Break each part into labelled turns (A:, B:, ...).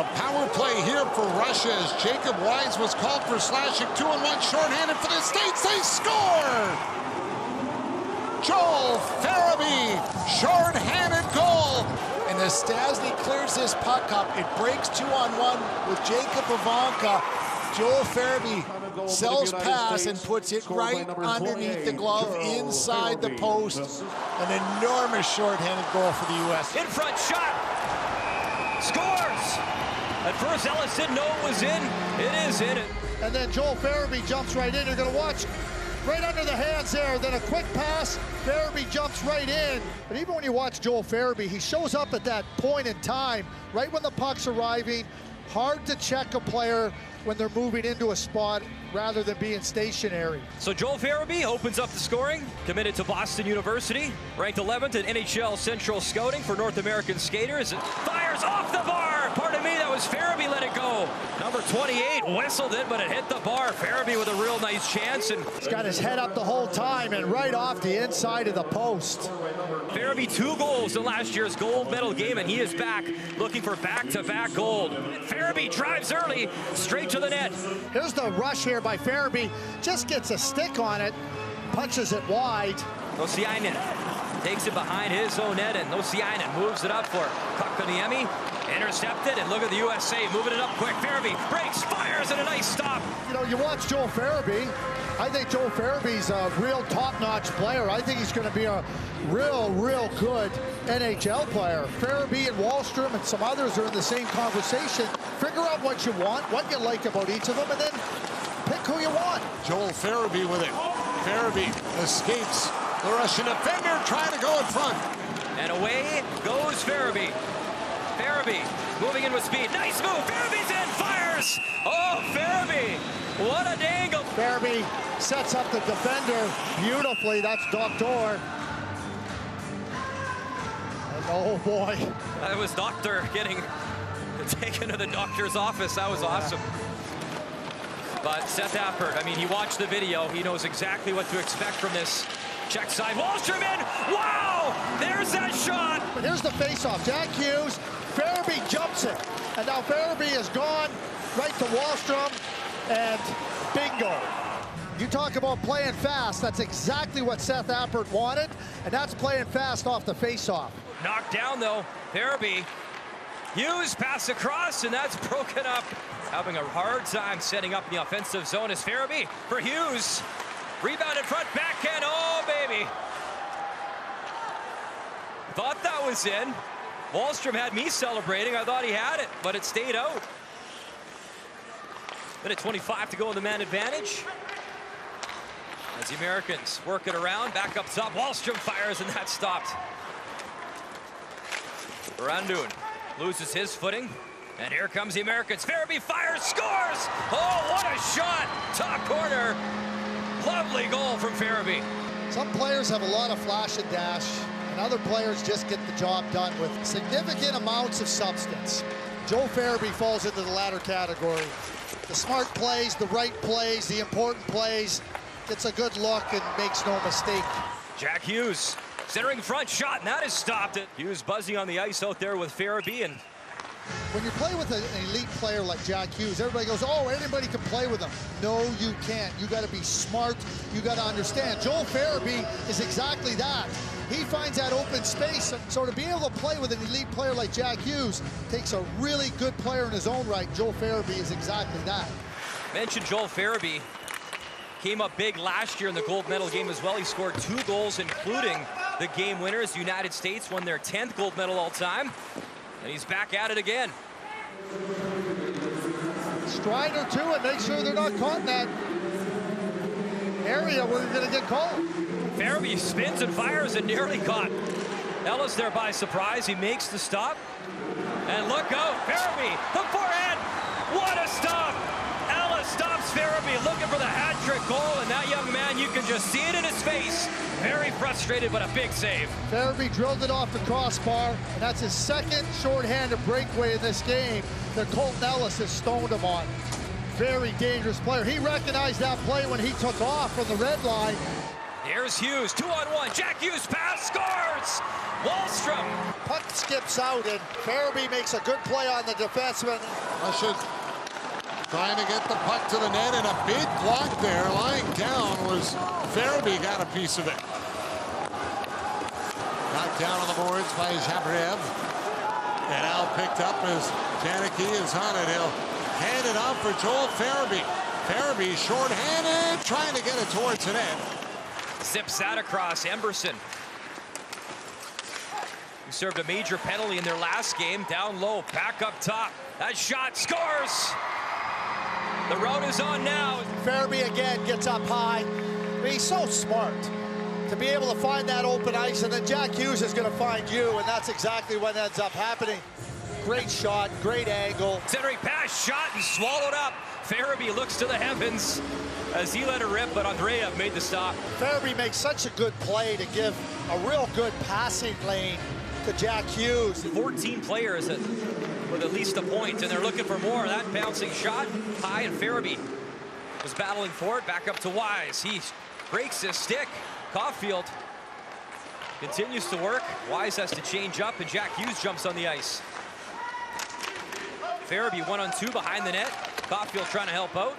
A: A power play here for Russia as Jacob Wise was called for slashing 2-on-1 shorthanded for the States. They score! Joel Farabee, shorthanded goal.
B: And as Stasny clears this puck up, it breaks 2-on-1 with Jacob Ivanka. Joel Farabee sells pass and puts it right underneath the glove inside the post. An enormous shorthanded goal for the U.S.
C: In front shot. Scores. At first, Ellis didn't know it was in. It is in.
D: And then Joel Farabee jumps right in. You're going to watch right under the hands there. Then a quick pass. Farabee jumps right in. But even when you watch Joel Farabee, he shows up at that point in time, right when the puck's arriving. Hard to check a player when they're moving into a spot rather than being stationary.
C: So Joel Farabee opens up the scoring, committed to Boston University, ranked 11th in NHL Central Scouting for North American skaters. It fires off the bar. Pardon me, that was Farabee, let it go. Number 28 whistled it, but it hit the bar. Farabee with a real nice chance. And
D: he's got his head up the whole time and right off the inside of the post.
C: Farabee 2 goals in last year's gold medal game, and he is back looking for back-to-back gold. Farabee drives early, straight to the net.
D: Here's the rush here by Farabee. Just gets a stick on it, punches it wide.
C: Nosiainen takes it behind his own net, and Nosiainen moves it up for Kotkaniemi. Intercepted, and look at the USA moving it up quick. Farabee breaks, fires, and a nice stop.
D: You know, you watch Joel Farabee. I think Joel Farabee's a real top-notch player. I think he's going to be a real good NHL player. Farabee and Wahlstrom and some others are in the same conversation. Figure out what you want, what you like about each of them, and then pick who you want.
A: Joel Farabee with it. Farabee escapes the Russian defender trying to go in front.
C: And away goes Farabee. Farabee moving in with speed. Nice move. Farabee's in. Fires. Oh, Farabee. What a dangle.
D: Farabee sets up the defender beautifully. That's Doctor. And oh, boy.
C: That was Doctor getting taken to the doctor's office. That was awesome. But Seth Appert, I mean, he watched the video. He knows exactly what to expect from this. Check side. Wahlstrom in. Wow. There's that shot.
D: But here's the face-off. Jack Hughes. Farabee jumps it. And now Farabee is gone right to Wahlstrom. And bingo. You talk about playing fast. That's exactly what Seth Appert wanted. And that's playing fast off the face-off.
C: Knocked down, though. Farabee. Hughes pass across, and that's broken up. Having a hard time setting up in the offensive zone is Farabee for Hughes. Rebound in front, backhand, oh baby. Thought that was in. Wahlstrom had me celebrating. I thought he had it, but it stayed out. Minute 25 to go in the man advantage. As the Americans work it around, back up top, Wahlstrom fires, and that stopped. Brandun loses his footing, and here comes the Americans. Farabee fires, scores! Oh, what a shot! Top corner. Lovely goal from Farabee.
D: Some players have a lot of flash and dash, and other players just get the job done with significant amounts of substance. Joel Farabee falls into the latter category. The smart plays, the right plays, the important plays, gets a good look and makes no mistake.
C: Jack Hughes centering front shot, and that has stopped it. Hughes buzzing on the ice out there with Farabee. And
D: when you play with an elite player like Jack Hughes, everybody goes, oh, anybody can play with him. No, you can't. You got to be smart. You got to understand. Joel Farabee is exactly that. He finds that open space. So to be able to play with an elite player like Jack Hughes takes a really good player in his own right. Joel Farabee is exactly that.
C: Mentioned Joel Farabee. Came up big last year in the gold medal game as well. He scored 2 goals, including the game winners. The United States won their 10th gold medal all time. And he's back at it again.
D: Strider too, and make sure they're not caught in that area where you're going to get called.
C: Farabee spins and fires and nearly caught Ellis there by surprise. He makes the stop. And look out, Farabee, the forehand. What a stop. Ellis stops Farabee looking for the hat-trick goal, and that young man, you can just see it in his face. Very frustrated, but a big save.
D: Farabee drilled it off the crossbar, and that's his second shorthanded breakaway in this game that Colton Ellis has stoned him on. Very dangerous player. He recognized that play when he took off from the red line.
C: There's Hughes, 2-on-1. Jack Hughes pass, scores! Wahlstrom.
D: Puck skips out, and Farabee makes a good play on the defenseman.
A: Russia trying to get the puck to the net, and a big block there. Lying down was Farabee, got a piece of it. Knocked down on the boards by Jabrev. And now picked up as Janicki is on it. He'll hand it off for Joel Farabee. Farabee short-handed, trying to get it towards the net.
C: Zips that across. Emberson, who served a major penalty in their last game. Down low, back up top. That shot scores. The road is on now.
D: Farabee again gets up high. I mean, he's so smart to be able to find that open ice, and then Jack Hughes is going to find you, and that's exactly what ends up happening. Great shot, great angle.
C: Centering pass, shot, and swallowed up. Farabee looks to the heavens as he let it rip, but Andreev made the stop.
D: Farabee makes such a good play to give a real good passing lane to Jack Hughes.
C: 14 players with at least a point, and they're looking for more. That bouncing shot high, and Farabee was battling for it. Back up to Wise. He breaks his stick. Caulfield continues to work. Wise has to change up, and Jack Hughes jumps on the ice. Farabee 1-on-2 behind the net. Caulfield trying to help out.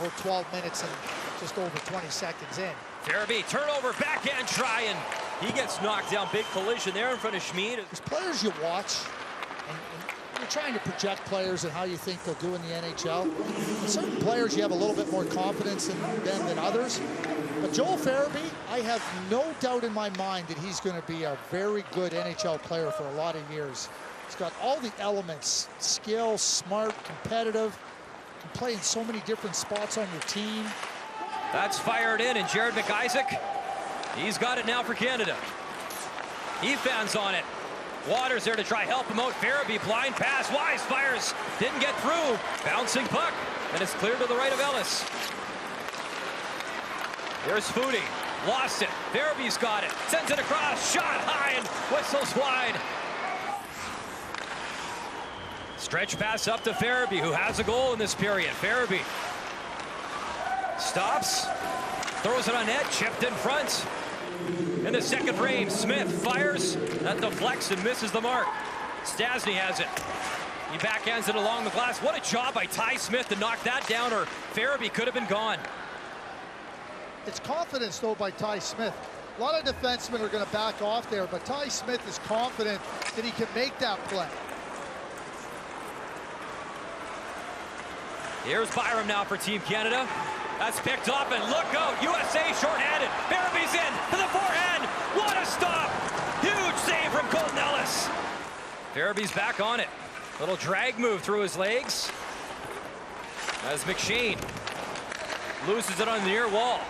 D: We're 12 minutes and just over 20 seconds in.
C: Farabee, turnover, backhand try, and he gets knocked down. Big collision there in front of Schmid.
D: There's players you watch, and you're trying to project players and how you think they'll do in the NHL. And certain players you have a little bit more confidence in them than others. But Joel Farabee, I have no doubt in my mind that he's going to be a very good NHL player for a lot of years. He's got all the elements: skill, smart, competitive, can play in so many different spots on your team.
C: That's fired in, and Jared McIsaac, he's got it now for Canada. He fans on it. Waters there to try help him out. Farabee, blind pass. Wise fires, didn't get through. Bouncing puck, and it's cleared to the right of Ellis. There's Foodie, lost it. Farabee's got it, sends it across, shot high, and whistles wide. Stretch pass up to Farabee, who has a goal in this period. Farabee stops, throws it on net, chipped in front. In the second frame, Smith fires, that deflects and misses the mark. Stastny has it. He backhands it along the glass. What a job by Ty Smith to knock that down, or Farabee could have been gone.
D: It's confidence, though, by Ty Smith. A lot of defensemen are going to back off there, but Ty Smith is confident that he can make that play.
C: Here's Byram now for Team Canada. That's picked up, and look out, USA shorthanded. Farabee's in to the forehand. What a stop! Huge save from Colton Ellis. Farabee's back on it. Little drag move through his legs as McShane loses it on the near wall.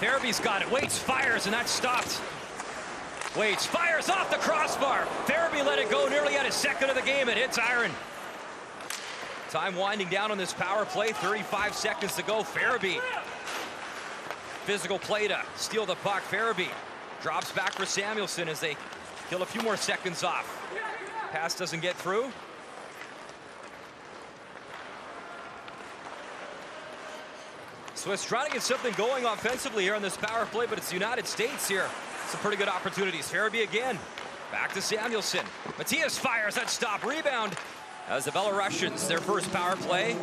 C: Farabee's got it. Waits, fires, and that's stopped. Waits, fires off the crossbar. Farabee let it go nearly at his second of the game. It hits iron. Time winding down on this power play. 35 seconds to go. Farabee. Physical play to steal the puck. Farabee drops back for Samuelsson as they kill a few more seconds off. Pass doesn't get through. Swiss trying to get something going offensively here on this power play, but it's the United States here. Some pretty good opportunities. Farabee again. Back to Samuelsson. Matias fires that stop. Rebound as the Belarusians, their first power play.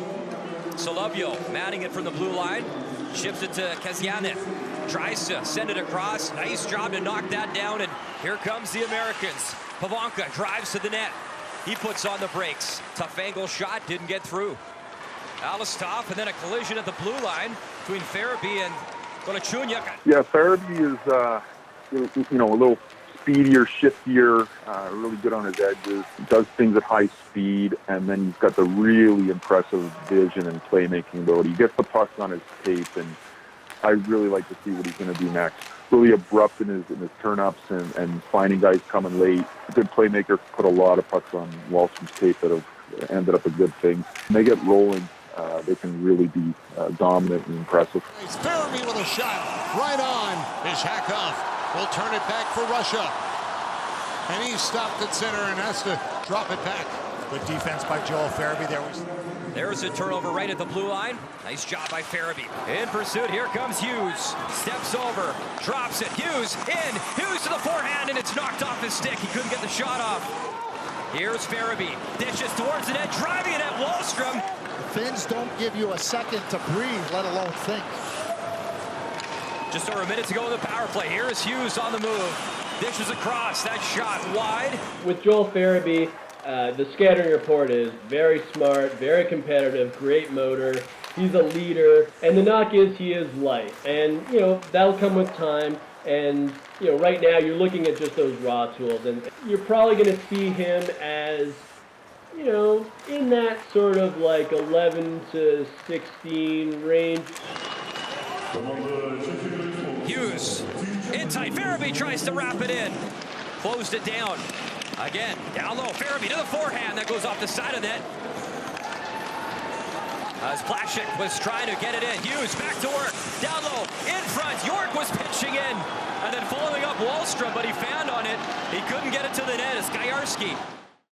C: Solovyo manning it from the blue line. Ships it to Kazianin. Tries to send it across. Nice job to knock that down, and here comes the Americans. Pavanka drives to the net. He puts on the brakes. Tough angle shot, didn't get through. Alistov, and then a collision at the blue line between Farabee and Golichunyuk.
E: Yeah, Farabee is, a little speedier, shiftier, really good on his edges. Does things at high speed, and then he's got the really impressive vision and playmaking ability. He gets the pucks on his tape, and I really like to see what he's going to do next. Really abrupt in his turn-ups and finding guys coming late. A good playmaker, put a lot of pucks on Wallstrom's tape that have ended up a good thing. When they get rolling, they can really be dominant and impressive.
A: Farabee with a shot right on. Ishakov will turn it back for Russia. And he's stopped at center and has to drop it back.
B: Good defense by Joel Farabee there.
C: There's a turnover right at the blue line. Nice job by Farabee. In pursuit, here comes Hughes. Steps over, drops it. Hughes in. Hughes to the forehand, and it's knocked off his stick. He couldn't get the shot off. Here's Farabee. Dishes towards the net, driving it at Wahlstrom.
D: The Finns don't give you a second to breathe, let alone think.
C: Just over a minute to go in the power play. Here is Hughes on the move. Dishes across. That shot wide.
F: With Joel Farabee, the scouting report is very smart, very competitive, great motor. He's a leader, and the knock is he is light. And, you know, that'll come with time. And, you know, right now you're looking at just those raw tools, and you're probably going to see him as, you know, in that sort of like 11 to 16 range.
C: Hughes in tight. Farabee tries to wrap it in. Closed it down. Again, down low. Farabee to the forehand. That goes off the side of net. As Plaschek was trying to get it in. Hughes back to work. Down low. In front. York was pitching in. And then following up Wahlstrom, but he found on it. He couldn't get it to the net. It's Gajarski.